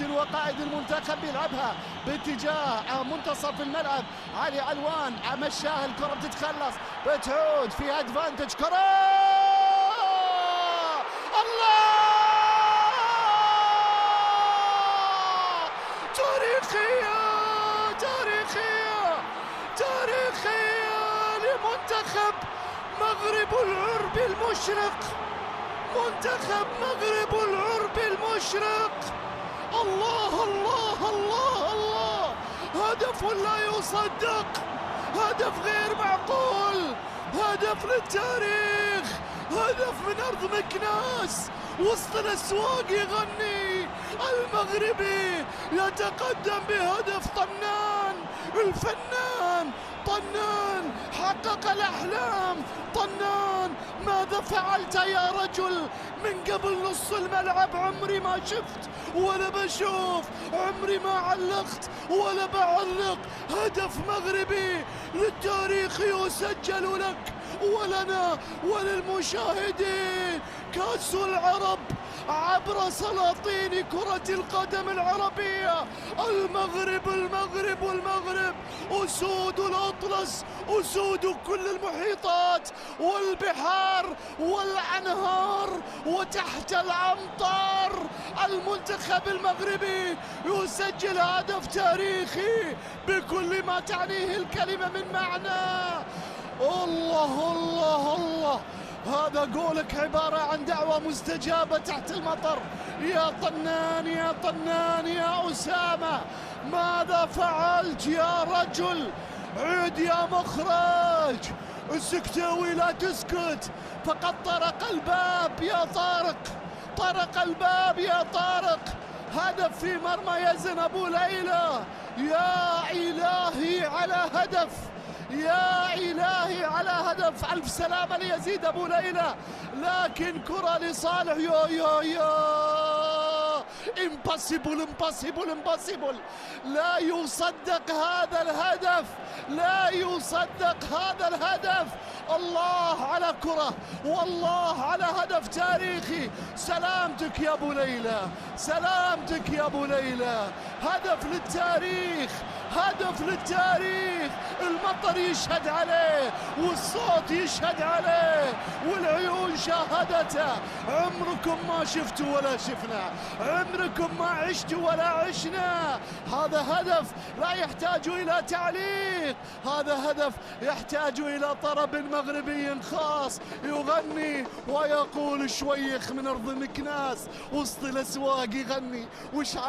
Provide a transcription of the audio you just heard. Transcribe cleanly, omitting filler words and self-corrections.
وقائد المنتخب بيلعبها باتجاه منتصف الملعب. علي علوان مشاها، الكرة بتتخلص، بتعود في ادفانتج، كرة الله تاريخية تاريخية تاريخية لمنتخب مغرب العرب المشرق، منتخب مغرب العرب المشرق. الله الله الله الله، هدف لا يصدق، هدف غير معقول، هدف للتاريخ، هدف من أرض مكناس وسط الأسواق يغني. المغربي يتقدم بهدف طنان، الفنان طنان حقق الأحلام. طنان ماذا فعلت يا رجل من قبل نص الملعب؟ عمري ما شفت ولا بشوف، عمري ما علقت ولا بعلق. هدف مغربي للتاريخ يسجل لك ولنا وللمشاهدين. كأس العرب عبر سلاطين كرة القدم العربية. المغرب المغرب المغرب، أسود الأطلس، أسود كل المحيطات والبحار والأنهار وتحت الأمطار. المنتخب المغربي يسجل هدف تاريخي بكل ما تعنيه الكلمة من معنى. الله الله الله، هذا قولك عبارة عن دعوة مستجابة تحت المطر. يا طنان يا طنان يا أسامة، ماذا فعلت يا رجل؟ عد يا مخرج، السكتاوي لا تسكت، فقد طرق الباب يا طارق، طرق الباب يا طارق. هدف في مرمى يزن أبو ليلى. يا إلهي على هدف، يا إلهي على هدف. ألف سلامة ليزيد أبو ليلى، لكن كرة لصالح. يا امباسيبل امباسيبل امباسيبل، لا يصدق هذا الهدف، لا يصدق هذا الهدف. الله على كرة، والله على هدف تاريخي. سلامتك يا أبو ليلى، سلامتك يا أبو ليلى. هدف للتاريخ، هدف للتاريخ. المطر يشهد عليه والصوت يشهد عليه والعيون شاهدته. عمركم ما شفتوا ولا شفنا، عمركم ما عشتوا ولا عشنا. هذا هدف لا يحتاج إلى تعليق، هذا هدف يحتاج إلى طرب مغربي خاص يغني ويقول شويخ من أرض مكناس وسط الأسواق يغني. وش على